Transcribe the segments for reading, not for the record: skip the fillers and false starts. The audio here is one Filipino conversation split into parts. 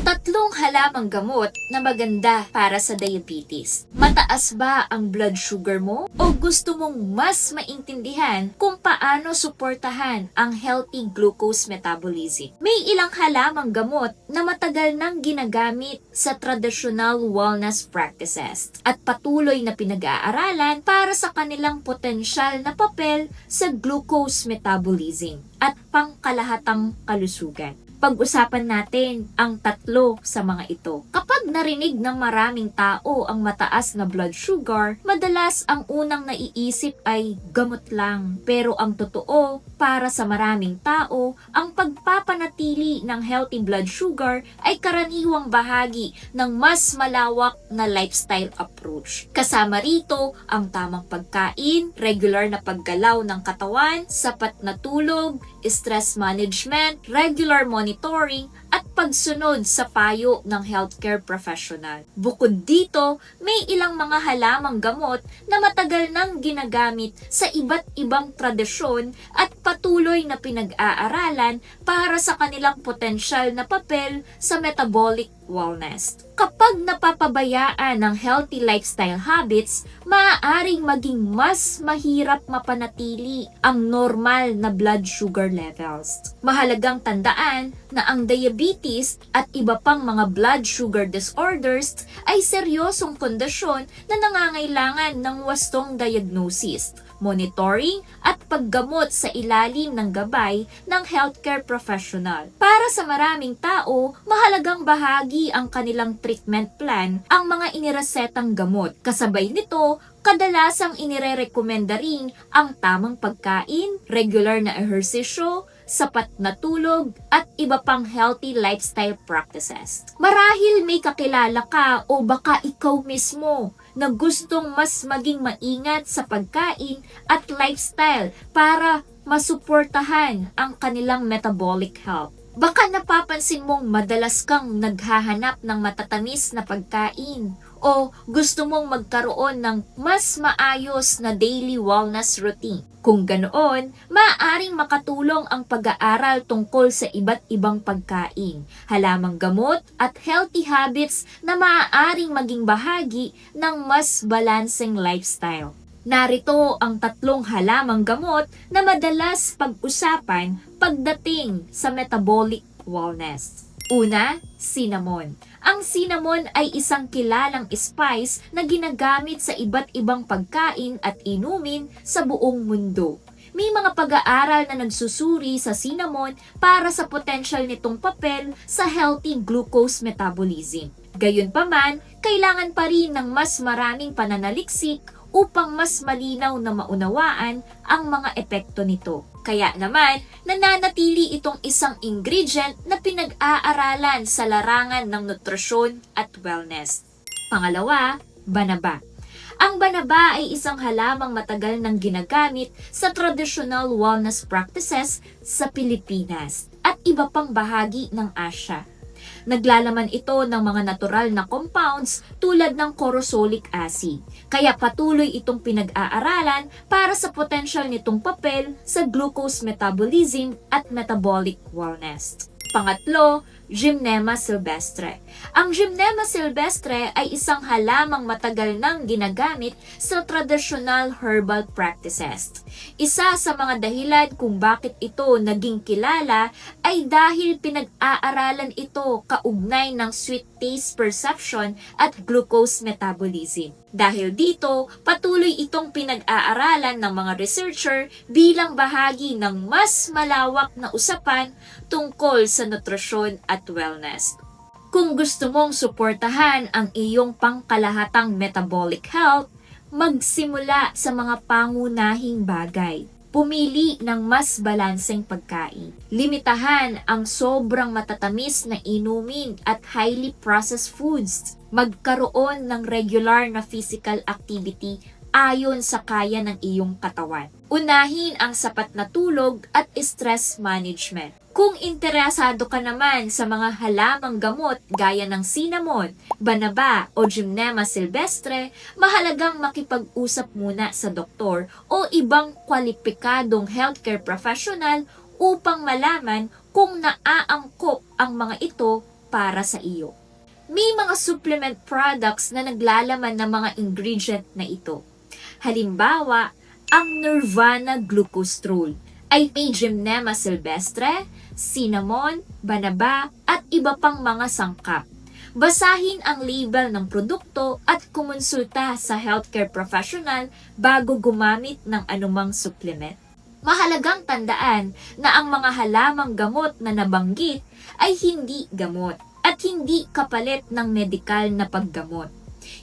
Tatlong halamang gamot na maganda para sa diabetes. Mataas ba ang blood sugar mo? O gusto mong mas maintindihan kung paano suportahan ang healthy glucose metabolism? May ilang halamang gamot na matagal nang ginagamit sa traditional wellness practices at patuloy na pinag-aaralan para sa kanilang potensyal na papel sa glucose metabolism at pangkalahatang kalusugan. Pag-usapan natin ang tatlo sa mga ito. Kapag narinig ng maraming tao ang mataas na blood sugar, madalas ang unang naiisip ay gamot lang. Pero ang totoo, para sa maraming tao, ang pagpapanatili ng healthy blood sugar ay karaniwang bahagi ng mas malawak na lifestyle approach. Kasama rito ang tamang pagkain, regular na paggalaw ng katawan, sapat na tulog, stress management, regular monitoring, at pagsunod sa payo ng healthcare professional. Bukod dito, may ilang mga halamang gamot na matagal nang ginagamit sa iba't ibang tradisyon at patuloy na pinag-aaralan para sa kanilang potensyal na papel sa metabolic wellness. Kapag napapabayaan ng healthy lifestyle habits, maaaring maging mas mahirap mapanatili ang normal na blood sugar levels. Mahalagang tandaan na ang diabetes at iba pang mga blood sugar disorders ay seryosong kondisyon na nangangailangan ng wastong diagnosis, monitoring at paggamot sa ilalim ng gabay ng healthcare professional. Para sa maraming tao, mahalagang bahagi ang kanilang treatment plan ang mga iniresetang gamot. Kasabay nito, kadalasang inirerekomenda rin ang tamang pagkain, regular na ehersisyo, sapat na tulog, at iba pang healthy lifestyle practices. Marahil may kakilala ka o baka ikaw mismo na gustong mas maging maingat sa pagkain at lifestyle para masuportahan ang kanilang metabolic health. Baka napapansin mong madalas kang naghahanap ng matatamis na pagkain o gusto mong magkaroon ng mas maayos na daily wellness routine. Kung ganoon, maaaring makatulong ang pag-aaral tungkol sa iba't ibang pagkain, halamang gamot at healthy habits na maaaring maging bahagi ng mas balancing lifestyle. Narito ang tatlong halamang gamot na madalas pag-usapan pagdating sa metabolic wellness. Una, cinnamon. Ang cinnamon ay isang kilalang spice na ginagamit sa iba't ibang pagkain at inumin sa buong mundo. May mga pag-aaral na nagsusuri sa cinnamon para sa potensyal nitong papel sa healthy glucose metabolism. Gayunpaman, kailangan pa rin ng mas maraming pananaliksik upang mas malinaw na maunawaan ang mga epekto nito. Kaya naman, nananatili itong isang ingredient na pinag-aaralan sa larangan ng nutrisyon at wellness. Pangalawa, banaba. Ang banaba ay isang halamang matagal nang ginagamit sa traditional wellness practices sa Pilipinas at iba pang bahagi ng Asia. Naglalaman ito ng mga natural na compounds tulad ng corosolic acid. Kaya patuloy itong pinag-aaralan para sa potensyal nitong papel sa glucose metabolism at metabolic wellness. Pangatlo, Gymnema sylvestre. Ang Gymnema sylvestre ay isang halamang matagal nang ginagamit sa traditional herbal practices. Isa sa mga dahilan kung bakit ito naging kilala ay dahil pinag-aaralan ito kaugnay ng sweet taste perception at glucose metabolism. Dahil dito, patuloy itong pinag-aaralan ng mga researcher bilang bahagi ng mas malawak na usapan tungkol sa nutrisyon at wellness. Kung gusto mong suportahan ang iyong pangkalahatang metabolic health, magsimula sa mga pangunahing bagay. Pumili ng mas balanseng pagkain. Limitahan ang sobrang matatamis na inumin at highly processed foods. Magkaroon ng regular na physical activity ayon sa kaya ng iyong katawan. Unahin ang sapat na tulog at stress management. Kung interesado ka naman sa mga halamang gamot gaya ng cinnamon, banaba o Gymnema sylvestre, mahalagang makipag-usap muna sa doktor o ibang kwalipikadong healthcare professional upang malaman kung naaangkop ang mga ito para sa iyo. May mga supplement products na naglalaman ng mga ingredient na ito. Halimbawa, ang Nirvana Glucostrol ay may Gymnema sylvestre, cinnamon, banaba at iba pang mga sangkap. Basahin ang label ng produkto at kumonsulta sa healthcare professional bago gumamit ng anumang supplement. Mahalagang tandaan na ang mga halamang gamot na nabanggit ay hindi gamot at hindi kapalit ng medikal na paggamot.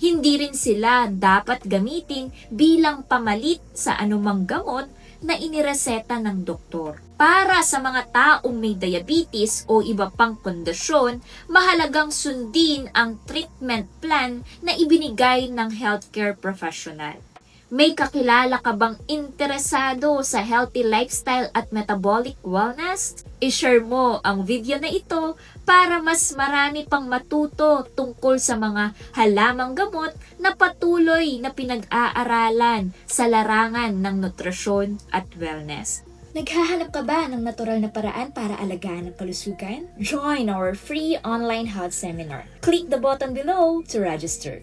Hindi rin sila dapat gamitin bilang pamalit sa anumang gamot na inireseta ng doktor. Para sa mga taong may diabetes o iba pang kondisyon, mahalagang sundin ang treatment plan na ibinigay ng healthcare professional. May kakilala ka bang interesado sa healthy lifestyle at metabolic wellness? I-share mo ang video na ito para mas marami pang matuto tungkol sa mga halamang gamot na patuloy na pinag-aaralan sa larangan ng nutrisyon at wellness. Naghahanap ka ba ng natural na paraan para alagaan ang kalusugan? Join our free online health seminar. Click the button below to register.